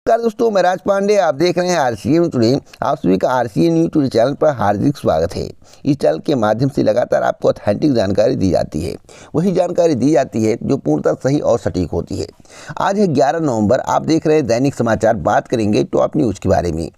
नमस्कार दोस्तों, मैं राज पांडे। आप देख रहे हैं आरसीए न्यूज टुडे। आप सभी का आरसीए न्यूज टुडे चैनल पर हार्दिक स्वागत है। इस चैनल के माध्यम से लगातार आपको ऑथेंटिक जानकारी दी जाती है, वही जानकारी दी जाती है जो पूर्णतः सही और सटीक होती है। आज है 11 नवंबर। आप देख रहे हैं दैनिक समाचार। बात करेंगे टॉप न्यूज के बारे में।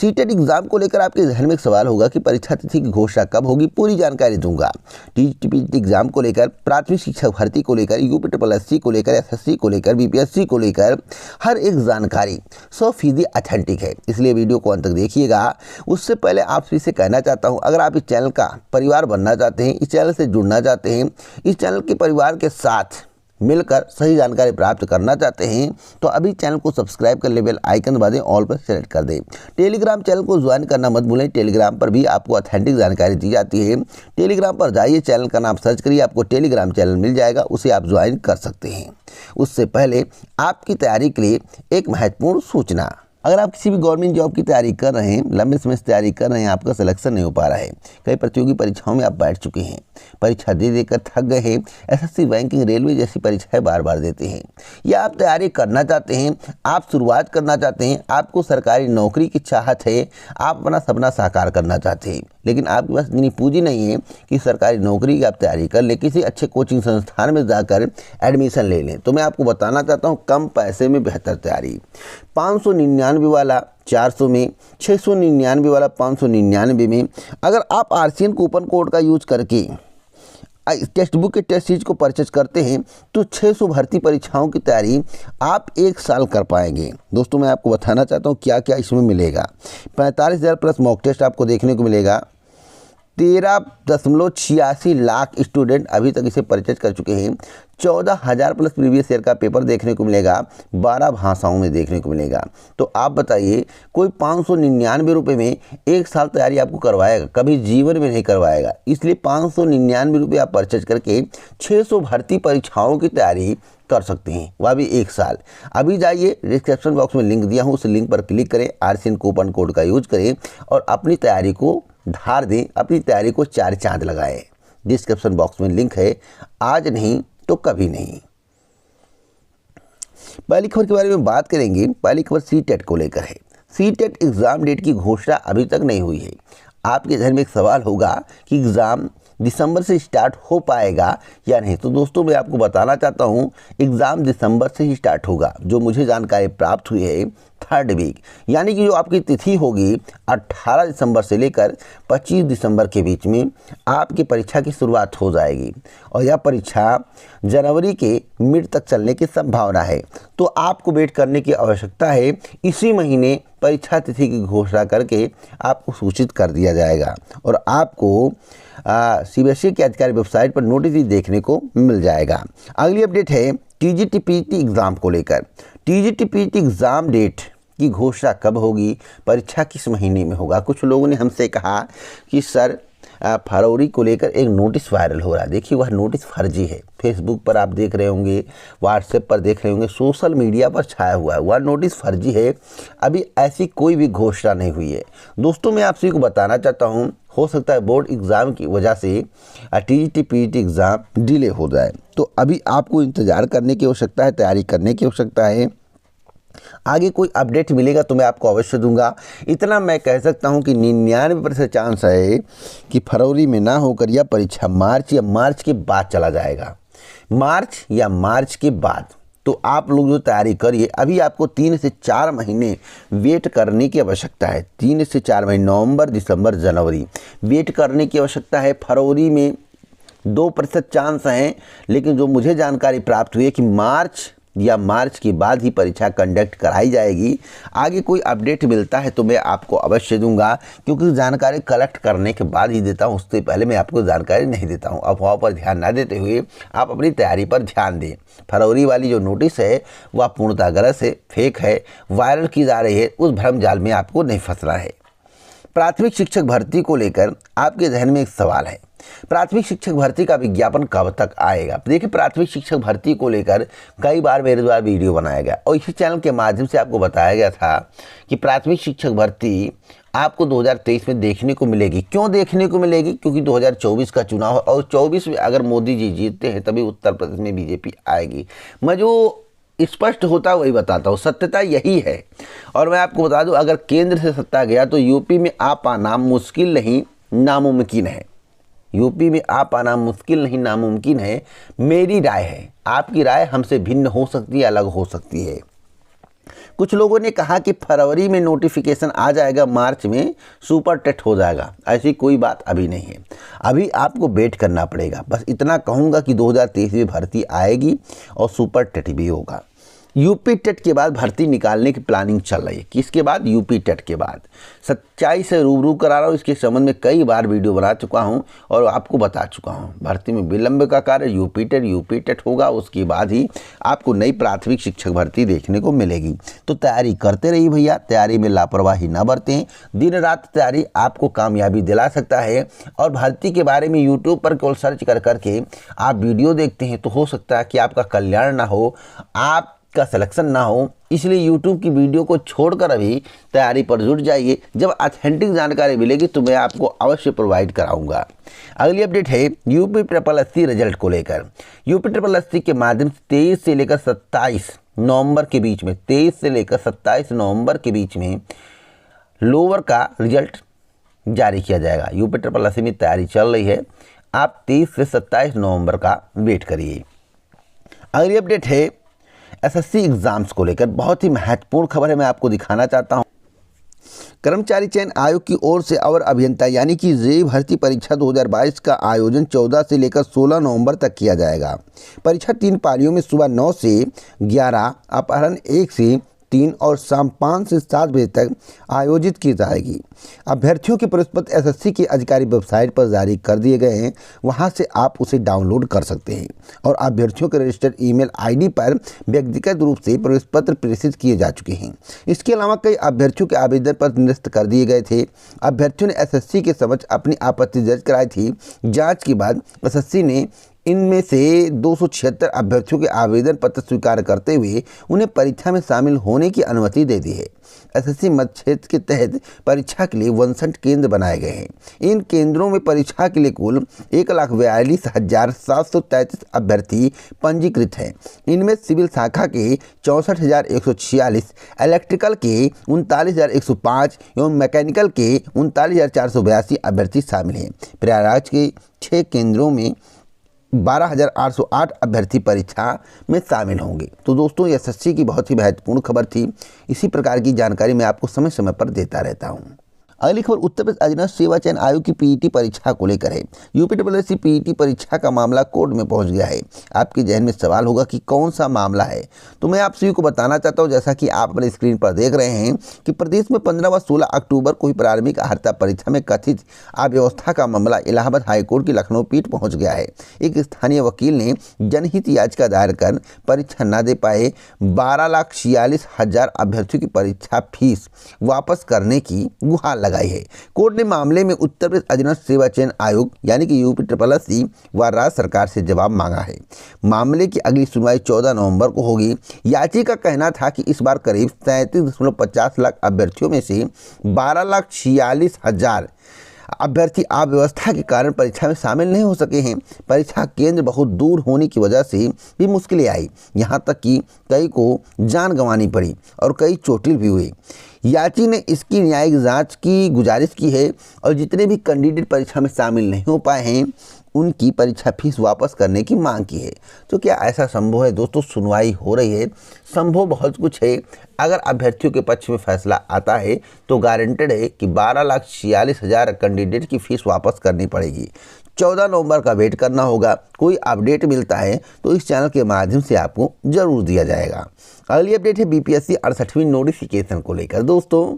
सीटेट एग्जाम को लेकर आपके जहन में एक सवाल होगा कि परीक्षा तिथि की घोषणा कब होगी। पूरी जानकारी दूंगा। टीजीटी एग्जाम को लेकर, प्राथमिक शिक्षक भर्ती को लेकर, यूपीएससी को लेकर, एसएससी को लेकर, बीपीएससी को लेकर हर एक जानकारी 100% ऑथेंटिक है, इसलिए वीडियो को अंत तक देखिएगा। उससे पहले आप सभी से कहना चाहता हूं, अगर आप इस चैनल का परिवार बनना चाहते हैं, इस चैनल से जुड़ना चाहते हैं, इस चैनल के परिवार के साथ मिलकर सही जानकारी प्राप्त करना चाहते हैं, तो अभी चैनल को सब्सक्राइब कर ले, बेल आइकन दबा दें, ऑल पर सेलेक्ट कर दें। टेलीग्राम चैनल को ज्वाइन करना मत भूलें। टेलीग्राम पर भी आपको ऑथेंटिक जानकारी दी जाती है। टेलीग्राम पर जाइए, चैनल का नाम सर्च करिए, आपको टेलीग्राम चैनल मिल जाएगा, उसे आप ज्वाइन कर सकते हैं। उससे पहले आपकी तैयारी के लिए एक महत्वपूर्ण सूचना। अगर आप किसी भी गवर्नमेंट जॉब की तैयारी कर रहे हैं, लंबे समय से तैयारी कर रहे हैं, आपका सिलेक्शन नहीं हो पा रहा है, कई प्रतियोगी परीक्षाओं में आप बैठ चुके हैं, परीक्षा दे देकर थक गए हैं, एसएससी, बैंकिंग, रेलवे जैसी परीक्षाएं बार बार देते हैं, या आप तैयारी करना चाहते हैं, आप शुरुआत करना चाहते हैं, आपको सरकारी नौकरी की चाहत है, आप अपना सपना साकार करना चाहते हैं, लेकिन आपके पास इतनी पूंजी नहीं है कि सरकारी नौकरी की आप तैयारी कर लें, किसी अच्छे कोचिंग संस्थान में जाकर एडमिशन ले लें, तो मैं आपको बताना चाहता हूँ कम पैसे में बेहतर तैयारी। 599 वाला 400 में, 699 वाला 599 में। अगर आप आरसीएन कूपन कोड का यूज करके टेक्स्ट बुक के टेस्ट सीरीज को परचेज करते हैं तो 600 भर्ती परीक्षाओं की तैयारी आप 1 साल कर पाएंगे। दोस्तों, मैं आपको बताना चाहता हूँ क्या क्या इसमें मिलेगा। 45,000 प्लस मॉक टेस्ट आपको देखने को मिलेगा। 13.86 लाख स्टूडेंट अभी तक इसे परचेज कर चुके हैं। 14,000 प्लस प्रीवियस ईयर का पेपर देखने को मिलेगा, 12 भाषाओं में देखने को मिलेगा। तो आप बताइए, कोई 599 रुपये में 1 साल तैयारी आपको करवाएगा? कभी जीवन में नहीं करवाएगा। इसलिए 599 रुपये आप परचेज करके 600 भर्ती परीक्षाओं की तैयारी कर सकते हैं, वह भी 1 साल। अभी जाइए, डिस्क्रिप्शन बॉक्स में लिंक दिया हूँ, उस लिंक पर क्लिक करें, आरसीएन कूपन कोड का यूज करें और अपनी तैयारी को धार दें, अपनी तैयारी को 4 चांद लगाएं। डिस्क्रिप्शन बॉक्स में लिंक है। आज नहीं तो कभी नहीं। पहली खबर के बारे में बात करेंगे। पहली खबर सीटेट को लेकर है। सीटेट एग्जाम डेट की घोषणा अभी तक नहीं हुई है। आपके ध्यान में एक सवाल होगा कि एग्ज़ाम दिसंबर से स्टार्ट हो पाएगा या नहीं। तो दोस्तों, मैं आपको बताना चाहता हूं, एग्ज़ाम दिसंबर से ही स्टार्ट होगा। जो मुझे जानकारी प्राप्त हुई है, 3rd वीक, यानी कि जो आपकी तिथि होगी 18 दिसंबर से लेकर 25 दिसंबर के बीच में आपकी परीक्षा की शुरुआत हो जाएगी और यह परीक्षा जनवरी के मिड तक चलने की संभावना है। तो आपको वेट करने की आवश्यकता है। इसी महीने परीक्षा तिथि की घोषणा करके आपको सूचित कर दिया जाएगा और आपको सीबीएसई की आधिकारिक वेबसाइट पर नोटिस भी देखने को मिल जाएगा। अगली अपडेट है टीजीटी पीटी एग्ज़ाम को लेकर। टीजीटी पीटी एग्ज़ाम डेट की घोषणा कब होगी, परीक्षा किस महीने में होगा। कुछ लोगों ने हमसे कहा कि सर फरवरी को लेकर एक नोटिस वायरल हो रहा है। देखिए, वह नोटिस फर्जी है। फेसबुक पर आप देख रहे होंगे, व्हाट्सएप पर देख रहे होंगे, सोशल मीडिया पर छाया हुआ है, वह नोटिस फर्जी है। अभी ऐसी कोई भी घोषणा नहीं हुई है। दोस्तों, मैं आप सभी को बताना चाहता हूं, हो सकता है बोर्ड एग्ज़ाम की वजह से टीजीटी पीटी एग्ज़ाम डिले हो जाए। तो अभी आपको इंतज़ार करने की आवश्यकता है, तैयारी करने की आवश्यकता है। आगे कोई अपडेट मिलेगा तो मैं आपको अवश्य दूंगा। इतना मैं कह सकता हूं कि 99% चांस है कि फरवरी में ना होकर यह परीक्षा मार्च या मार्च के बाद चला जाएगा। मार्च या मार्च के बाद। तो आप लोग जो तैयारी करिए, अभी आपको 3 से 4 महीने वेट करने की आवश्यकता है। 3 से 4 महीने, नवंबर, दिसंबर, जनवरी वेट करने की आवश्यकता है। फरवरी में 2% चांस हैं, लेकिन जो मुझे जानकारी प्राप्त हुई है कि मार्च या मार्च के बाद ही परीक्षा कंडक्ट कराई जाएगी। आगे कोई अपडेट मिलता है तो मैं आपको अवश्य दूंगा, क्योंकि जानकारी कलेक्ट करने के बाद ही देता हूं, उससे पहले मैं आपको जानकारी नहीं देता हूं। अफवाह पर ध्यान ना देते हुए आप अपनी तैयारी पर ध्यान दें। फरवरी वाली जो नोटिस है वह पूर्णतः गलत है, फेक है, वायरल की जा रही है। उस भ्रम जाल में आपको नहीं फंसना है। प्राथमिक शिक्षक भर्ती को लेकर आपके जहन में एक सवाल है, प्राथमिक शिक्षक भर्ती का विज्ञापन कब तक आएगा। देखिए, प्राथमिक शिक्षक भर्ती को लेकर कई बार मेरे द्वारा वीडियो बनाया गया और इसी चैनल के माध्यम से आपको बताया गया था कि प्राथमिक शिक्षक भर्ती आपको 2023 में देखने को मिलेगी। क्यों देखने को मिलेगी? क्योंकि 2024 का चुनाव है और 24 में अगर मोदी जी जीतते हैं तभी उत्तर प्रदेश में बीजेपी आएगी। मैं जो स्पष्ट होता वही बताता हूँ, सत्यता यही है। और मैं आपको बता दूं, अगर केंद्र से सत्ता गया तो यूपी में आ पाना मुश्किल नहीं नामुमकिन है। यूपी में आ पाना मुश्किल नहीं नामुमकिन है। मेरी राय है, आपकी राय हमसे भिन्न हो सकती है, अलग हो सकती है। कुछ लोगों ने कहा कि फरवरी में नोटिफिकेशन आ जाएगा, मार्च में सुपर टेट हो जाएगा। ऐसी कोई बात अभी नहीं है, अभी आपको वेट करना पड़ेगा। बस इतना कहूँगा कि 2023 में भर्ती आएगी और सुपर टेट भी होगा। यूपी टेट के बाद भर्ती निकालने की प्लानिंग चल रही है। किसके बाद? यूपी टेट के बाद। सच्चाई से रूबरू करा रहा हूँ, इसके संबंध में कई बार वीडियो बना चुका हूँ और आपको बता चुका हूँ। भर्ती में विलंब का कार्य यूपी टेट होगा, उसके बाद ही आपको नई प्राथमिक शिक्षक भर्ती देखने को मिलेगी। तो तैयारी करते रहिए भैया, तैयारी में लापरवाही ना बरतें। दिन रात तैयारी आपको कामयाबी दिला सकता है। और भर्ती के बारे में यूट्यूब पर केवल सर्च कर करके आप वीडियो देखते हैं तो हो सकता है कि आपका कल्याण ना हो, आप का सिलेक्शन ना हो। इसलिए YouTube की वीडियो को छोड़कर अभी तैयारी पर जुट जाइए। जब ऑथेंटिक जानकारी मिलेगी तो मैं आपको अवश्य प्रोवाइड कराऊंगा। अगली अपडेट है यूपी SSC रिजल्ट को लेकर। यूपी SSC के माध्यम से 23 से लेकर 27 नवंबर के बीच में 23 से लेकर 27 नवंबर के बीच में लोअर का रिजल्ट जारी किया जाएगा। यूपी SSC में तैयारी चल रही है, आप 23 से 27 नवंबर का वेट करिए। अगली अपडेट है SSC एग्जाम्स को लेकर। बहुत ही महत्वपूर्ण खबर है, मैं आपको दिखाना चाहता हूं। कर्मचारी चयन आयोग की ओर से अवर अभियंता यानी कि जेई भर्ती परीक्षा 2022 का आयोजन 14 से लेकर 16 नवंबर तक किया जाएगा। परीक्षा 3 पालियों में सुबह 9 से 11, अपराह्न 1 से 3 और शाम 5 से 7 बजे तक आयोजित की जाएगी। अभ्यर्थियों के प्रवेश पत्र SSC की आधिकारिक वेबसाइट पर जारी कर दिए गए हैं, वहां से आप उसे डाउनलोड कर सकते हैं। और अभ्यर्थियों के रजिस्टर्ड ईमेल आईडी पर व्यक्तिगत रूप से प्रवेश पत्र प्रेषित किए जा चुके हैं। इसके अलावा कई अभ्यर्थियों के आवेदन पत्र निरस्त कर दिए गए थे। अभ्यर्थियों ने SSC के समक्ष अपनी आपत्ति दर्ज कराई थी। जाँच के बाद SSC ने इनमें से 276 अभ्यर्थियों के आवेदन पत्र स्वीकार करते हुए उन्हें परीक्षा में शामिल होने की अनुमति दे दी है। SSC मध्य क्षेत्र के तहत परीक्षा के लिए 62 केंद्र बनाए गए हैं। इन केंद्रों में परीक्षा के लिए कुल 1,42,733 अभ्यर्थी पंजीकृत हैं। इनमें सिविल शाखा के 64,146, इलेक्ट्रिकल के 39,105 एवं मैकेनिकल के 39,482 अभ्यर्थी शामिल हैं। प्रयागराज के 6 केंद्रों में 12,808 अभ्यर्थी परीक्षा में शामिल होंगे। तो दोस्तों, ये SSC की बहुत ही महत्वपूर्ण खबर थी। इसी प्रकार की जानकारी मैं आपको समय समय पर देता रहता हूँ। अगली खबर उत्तर प्रदेश अधीनस्थ सेवा चयन आयोग की पीईटी परीक्षा को लेकर है। यूपी SSC पीईटी परीक्षा का मामला कोर्ट में पहुंच गया है। आपके जहन में सवाल होगा कि कौन सा मामला है, तो मैं आप सभी को बताना चाहता हूं, जैसा कि आप अपने स्क्रीन पर देख रहे हैं कि प्रदेश में 15 व 16 अक्टूबर को ही प्रारंभिक अर्हता परीक्षा में कथित अव्यवस्था का मामला इलाहाबाद हाईकोर्ट की लखनऊ पीठ पहुँच गया है। एक स्थानीय वकील ने जनहित याचिका दायर कर परीक्षा न दे पाए 12,46,000 अभ्यर्थियों की परीक्षा फीस वापस करने की गुहार लगाई है। कोर्ट ने मामले में उत्तर प्रदेश अधीनस्थ सेवा चयन आयोग यानी कि यूपी SSC व राज्य सरकार से जवाब मांगा है। मामले की अगली सुनवाई 14 नवंबर को होगी। याचिका का कहना था कि इस बार करीब 37.50 लाख अभ्यर्थियों में से 12,46,000 अभ्यर्थी अव्यवस्था के कारण परीक्षा में शामिल नहीं हो सके हैं। परीक्षा केंद्र बहुत दूर होने की वजह से भी मुश्किलें आई, यहाँ तक कि कई को जान गंवानी पड़ी और कई चोटिल भी हुए। याची ने इसकी न्यायिक जांच की गुजारिश की है और जितने भी कैंडिडेट परीक्षा में शामिल नहीं हो पाए हैं उनकी परीक्षा फीस वापस करने की मांग की है। तो क्या ऐसा संभव है? दोस्तों, सुनवाई हो रही है, संभव बहुत कुछ है। अगर अभ्यर्थियों के पक्ष में फैसला आता है तो गारंटेड है कि 12,46,000 कैंडिडेट की फीस वापस करनी पड़ेगी। 14 नवंबर का वेट करना होगा। कोई अपडेट मिलता है तो इस चैनल के माध्यम से आपको जरूर दिया जाएगा। अगली अपडेट है BPSC 68वीं नोटिफिकेशन को लेकर। दोस्तों,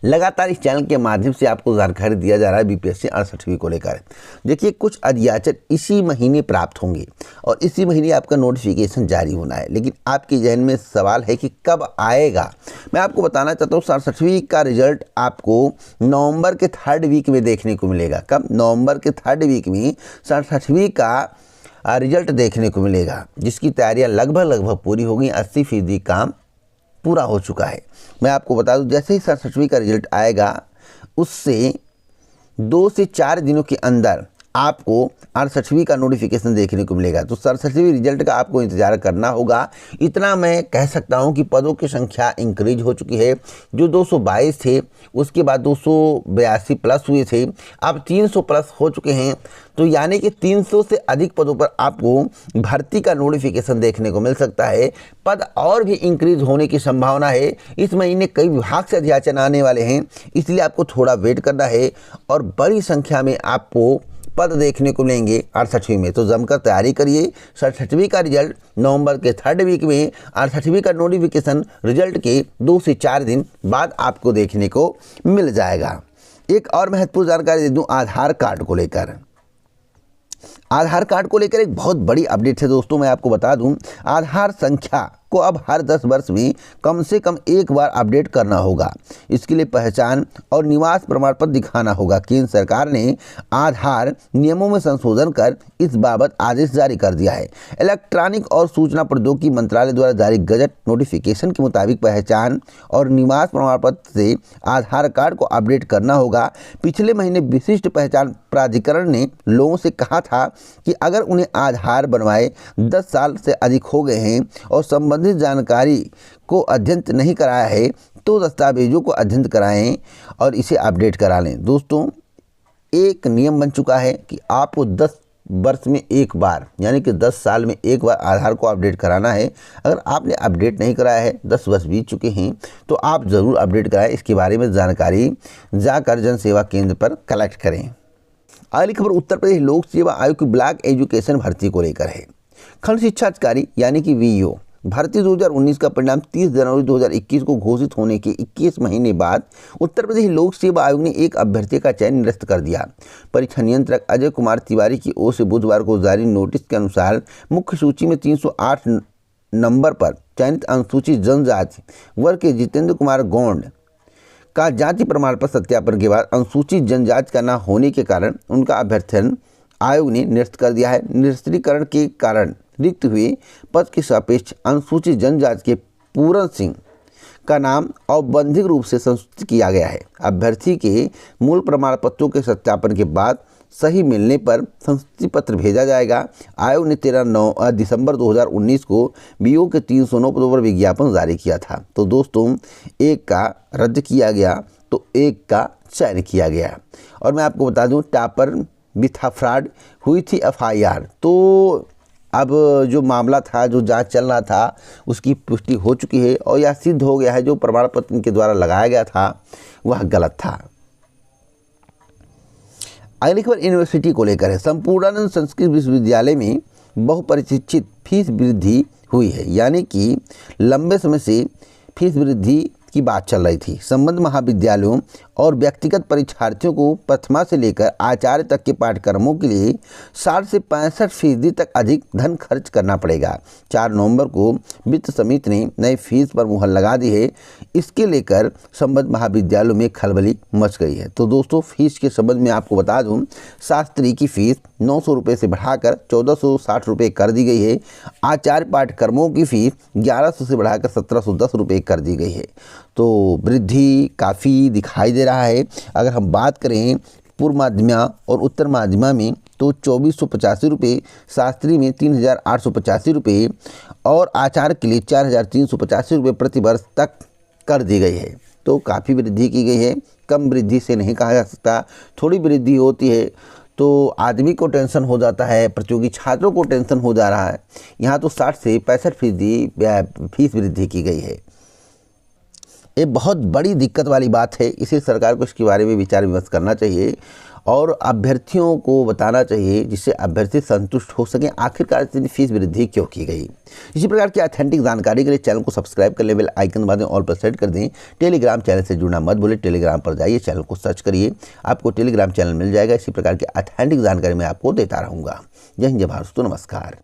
लगातार इस चैनल के माध्यम से आपको जानकारी दिया जा रहा है BPSC 68वीं को लेकर। देखिए, कुछ अधियाचन इसी महीने प्राप्त होंगे और इसी महीने आपका नोटिफिकेशन जारी होना है। लेकिन आपके जहन में सवाल है कि कब आएगा। मैं आपको बताना चाहता हूँ 68वीं का रिजल्ट आपको नवंबर के 3rd वीक में देखने को मिलेगा। कब? नवंबर के 3rd वीक में 68वीं का रिजल्ट देखने को मिलेगा, जिसकी तैयारियाँ लगभग पूरी हो गई। 80% काम पूरा हो चुका है। मैं आपको बता दूं, जैसे ही 67वीं का रिजल्ट आएगा उससे 2 से 4 दिनों के अंदर आपको 68वीं का नोटिफिकेशन देखने को मिलेगा। तो 67वीं रिजल्ट का आपको इंतजार करना होगा। इतना मैं कह सकता हूं कि पदों की संख्या इंक्रीज हो चुकी है। जो 222 थे उसके बाद 282 प्लस हुए थे, अब 300 प्लस हो चुके हैं। तो यानी कि 300 से अधिक पदों पर आपको भर्ती का नोटिफिकेशन देखने को मिल सकता है। पद और भी इंक्रीज होने की संभावना है। इस महीने कई विभाग से अध्याचन आने वाले हैं, इसलिए आपको थोड़ा वेट करना है और बड़ी संख्या में आपको पद देखने को मिलेंगे 68वीं में। तो जमकर तैयारी करिए। 67वीं का रिजल्ट नवंबर के 3rd वीक में, 68वीं का नोटिफिकेशन रिजल्ट के 2 से 4 दिन बाद आपको देखने को मिल जाएगा। एक और महत्वपूर्ण जानकारी दे दूं आधार कार्ड को लेकर। आधार कार्ड को लेकर एक बहुत बड़ी अपडेट है दोस्तों। मैं आपको बता दूं, आधार संख्या को अब हर 10 वर्ष में कम से कम एक बार अपडेट करना होगा। इसके लिए पहचान और निवास प्रमाण पत्र दिखाना होगा। केंद्र सरकार ने आधार नियमों में संशोधन कर इस बाबत आदेश जारी कर दिया है। इलेक्ट्रॉनिक और सूचना प्रौद्योगिकी मंत्रालय द्वारा जारी गजट नोटिफिकेशन के मुताबिक पहचान और निवास प्रमाण पत्र से आधार कार्ड को अपडेट करना होगा। पिछले महीने विशिष्ट पहचान प्राधिकरण ने लोगों से कहा था कि अगर उन्हें आधार बनवाए 10 साल से अधिक हो गए हैं और संबंधित जानकारी को अद्यतन नहीं कराया है तो दस्तावेजों को अद्यतन कराएं और इसे अपडेट करा लें। दोस्तों, एक नियम बन चुका है कि आपको 10 वर्ष में एक बार, यानी कि 10 साल में एक बार आधार को अपडेट कराना है। अगर आपने अपडेट नहीं कराया है, 10 वर्ष बीत चुके हैं, तो आप ज़रूर अपडेट कराएं। इसके बारे में जानकारी जाकर जन सेवा केंद्र पर कलेक्ट करें। अगली खबर उत्तर प्रदेश लोक सेवा आयोग की ब्लॉक एजुकेशन भर्ती को लेकर है। खंड शिक्षा अधिकारी यानी कि वीईओ भर्ती 2019 का परिणाम 30 जनवरी 2021 को घोषित होने के 21 महीने बाद उत्तर प्रदेश लोक सेवा आयोग ने एक अभ्यर्थी का चयन निरस्त कर दिया। परीक्षा नियंत्रक अजय कुमार तिवारी की ओर से बुधवार को जारी नोटिस के अनुसार मुख्य सूची में 308 नंबर पर चयनित अनुसूचित जनजाति वर्ग के जितेंद्र कुमार गौंड का जाति प्रमाण पत्र सत्यापन के बाद अनुसूचित जनजाति का न होने के कारण उनका अभ्यर्थन आयोग ने निरस्त कर दिया है। निरस्तीकरण के कारण रिक्त हुए पद के सापेक्ष अनुसूचित जनजाति के पूरन सिंह का नाम औपबंधिक रूप से संशोधित किया गया है। अभ्यर्थी के मूल प्रमाण पत्रों के सत्यापन के बाद सही मिलने पर संशोधित पत्र भेजा जाएगा। आयोग ने 13 दिसंबर 2019 को बीओ के 309 पदों पर विज्ञापन जारी किया था। तो दोस्तों, एक का रद्द किया गया तो एक का चयन किया गया। और मैं आपको बता दूं, टॉपर बिथा फ्रॉड हुई थी FIR। तो अब जो मामला था, जो जांच चल रहा था, उसकी पुष्टि हो चुकी है और यह सिद्ध हो गया है जो प्रमाण पत्र इनके द्वारा लगाया गया था वह गलत था। अगली खबर यूनिवर्सिटी को लेकर है। संपूर्णानंद संस्कृत विश्वविद्यालय में बहुप्रतीक्षित फीस वृद्धि हुई है, यानी कि लंबे समय से फीस वृद्धि की बात चल रही थी। संबद्ध महाविद्यालयों और व्यक्तिगत परीक्षार्थियों को प्रथमा से लेकर आचार्य तक के पाठ्यक्रमों के लिए 60 से 65% तक अधिक धन खर्च करना पड़ेगा। 4 नवंबर को वित्त समिति ने नई फीस पर मुहर लगा दी है। इसके लेकर संबद्ध महाविद्यालयों में खलबली मच गई है। तो दोस्तों, फीस के संबंध में आपको बता दूं, शास्त्री की फीस 900 रुपये से बढ़ाकर 1460 रुपये कर दी गई है। आचार्य पाठ्यक्रमों की फीस 1100 से बढ़ाकर 1710 रुपये कर दी गई है। तो वृद्धि काफ़ी दिखाई दे रहा है। अगर हम बात करें पूर्व माध्यमिका और उत्तर माध्यमिका में तो 2485 रुपये, शास्त्री में 3885 रुपये और आचार्य के लिए 4385 रुपये प्रति वर्ष तक कर दी गई है। तो काफ़ी वृद्धि की गई है। कम वृद्धि से नहीं कहा जा सकता, थोड़ी वृद्धि होती है तो आदमी को टेंशन हो जाता है, प्रतियोगी छात्रों को टेंशन हो जा रहा है। यहाँ तो 60 से 65% फीस वृद्धि की गई है। ये बहुत बड़ी दिक्कत वाली बात है। इसे सरकार को इसके बारे में विचार विमर्श करना चाहिए और अभ्यर्थियों को बताना चाहिए, जिससे अभ्यर्थी संतुष्ट हो सकें आखिरकार इतनी फीस वृद्धि क्यों की गई। इसी प्रकार की ऑथेंटिक जानकारी के लिए चैनल को सब्सक्राइब कर ले, बेल आइकन दबा दें, ऑल पर सेट कर दें। टेलीग्राम चैनल से जुड़ना मत भूलें। टेलीग्राम पर जाइए, चैनल को सर्च करिए, आपको टेलीग्राम चैनल मिल जाएगा। इसी प्रकार की ऑथेंटिक जानकारी मैं आपको देता रहूँगा। जय हिंद, जय भारत, नमस्कार।